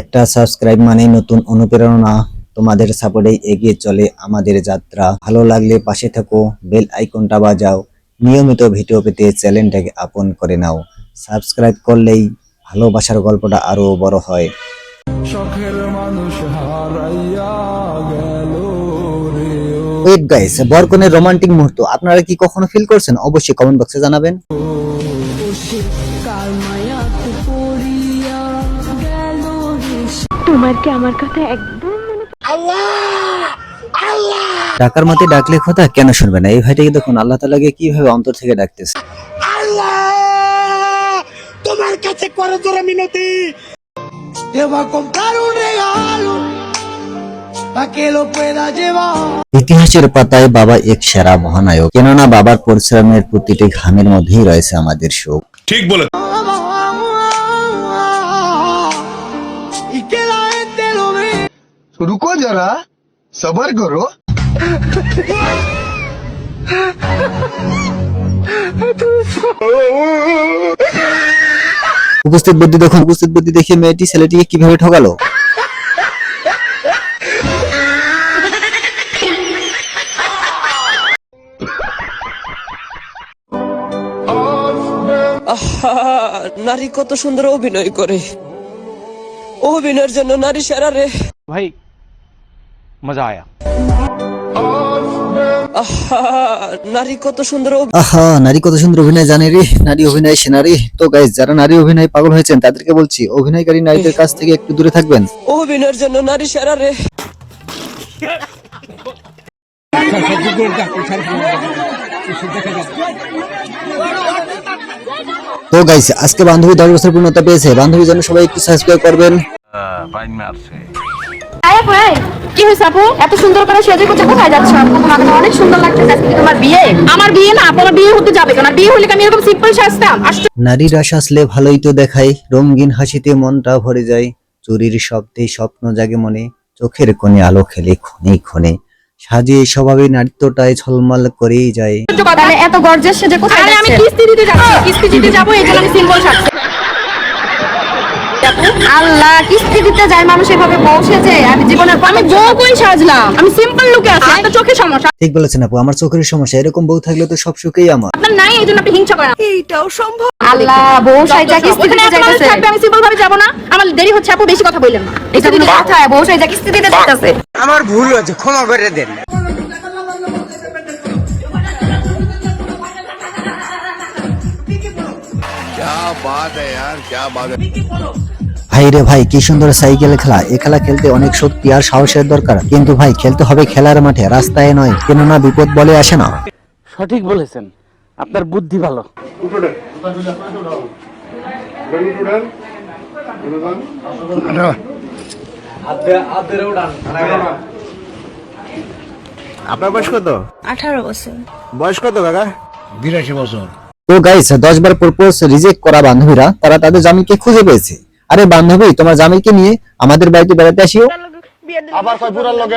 একটা সাবস্ক্রাইব মানে নতুন অনুপ্রেরণা। তোমাদের সাপোর্টেই এগিয়ে চলে আমাদের যাত্রা। ভালো লাগলে পাশে থাকো, বেল আইকনটা বাজাও। নিয়মিত ভিডিও পেতে চ্যানেলটাকে আপন করে নাও। সাবস্ক্রাইব করলেই ভালোবাসার গল্পটা আরো বড় হয়। ওয়েট গাইস, বরকনের রোমান্টিক মুহূর্ত আপনারা কি কখনো ফিল করছেন? অবশ্যই কমেন্ট বক্সে জানাবেন। তোমার কি আমার কথা একদম ডাকার মতে ডাকলে কথা কেন শুনবে না? এই ভাইটাকে দেখুন আল্লাহ তাআলাকে কিভাবে অন্তর থেকে ডাকতেছে। আল্লাহ তোমার কাছে করজোড়ে মিনতি, te va a comprar un regalo para que lo pueda llevar। ইতিহাসের পাতায় বাবা এক সেরা মহানায়ক, কেননা বাবার পরিশ্রমের প্রতিটি ঘামের মধ্যেই রয়েছে আমাদের সুখ। ঠিক বলে। रुको जरा सबर करो। উপস্থিত বুদ্ধি দেখুন, উপস্থিত বুদ্ধি দেখে মেয়েটি ছেলেটিকে কিভাবে ঠকালো। নারী কত সুন্দর অভিনয় করে, অভিনয়ের জন্য নারী সেরা রে ভাই, মজা আয়া। নারী কত সুন্দর আহা, নারী কত সুন্দর অভিনয় জানে রে, নারী অভিনয় সেনা রে। তো গাইস, যারা নারী অভিনয় পাগল হয়েছেন তাদেরকে বলছি, অভিনয়কারী নারীদের কাছ থেকে একটু দূরে থাকবেন। অভিনয়ের জন্য নারী সেরা রে। তো গাইস, আজকে বান্ধবী 10 বছর পূর্ণতা পেয়েছে। বান্ধবীর জন্য সবাই একটু সাবস্ক্রাইব করবেন। কি হয়েছে আপু? এত সুন্দর করে সেজে গুজে কোথায় যাচ্ছ? তোমাকে তো অনেক সুন্দর লাগছে। আজকে তোমার বিয়ে? আমার বিয়ে না, আপনার বিয়ে হতে যাবে কেন? বিয়ে হলে কি আমি এরকম সিম্পল সাজতাম? নারীর আশা আসলে ভালোই তো দেখায়, রঙিন হাসিতে মনটা ভরে যায়, চুরির শব্দে স্বপ্ন জাগে মনে, চোখের কোণে আলো খেলে ক্ষণে ক্ষণে, সাজিয়ে স্বভাবে নারীত্বটায় ঝলমল করেই যায়। তাহলে এত গর্জিয়াস সেজে কোথায় যাচ্ছে? আমি কিস্তি দিতে যাচ্ছি, কিস্তি দিতে যাব, এই জন্য আমি সিম্পল সাজছি। আল্লাহ, কিস্তি দিতে যায় মানুষ এভাবে বউ সেজে? আমি জীবনের আমি বউ কই সাজলাম, আমি সিম্পল লুকে আছি। আপনার চোখের সমস্যা। ঠিক বলেছেন আপু, আমার চোখের সমস্যা। এরকম বউ থাকলে তো সব সুখেই আমার। আপনার নাই, এই জন্য আপনি হিংসা করেন। এইটাও সম্ভব? আল্লাহ, বউ সাজা কিস্তি দিতে যাইতেছে। আমি সিম্পল ভাবে যাব না, আমার দেরি হচ্ছে। আপু বেশি কথা বললেন না। এটা কোনো কথা? বউ সাজা কিস্তি দিতে যাইতেছে। আমার ভুল হয়েছে, ক্ষমা করে দেন। ভাই রে ভাই, কি সুন্দর সাইকেল খেলা। এ খেলা খেলতে অনেক শক্তি আর সাহসের দরকার, কিন্তু ভাই খেলতে হবে খেলার মাঠে, রাস্তায় নয়, কেননা বিপদ বলে আসে না। সঠিক বলেছেন, আপনার বুদ্ধি ভালো। আপনার বয়স কত? 18 বছর। বয়স কত কাকা? 82 বছর। তো গাইস, 10 বার প্রপোজ রিজেক্ট করা বান্ধবীরা তারা তাদের জামিনকে খুঁজে পেয়েছে। আরে বান্ধবী, তোমার জামিনকে নিয়ে আমাদের বাড়িতে বেড়াতে আসিও। আবার কয় পুরার লগে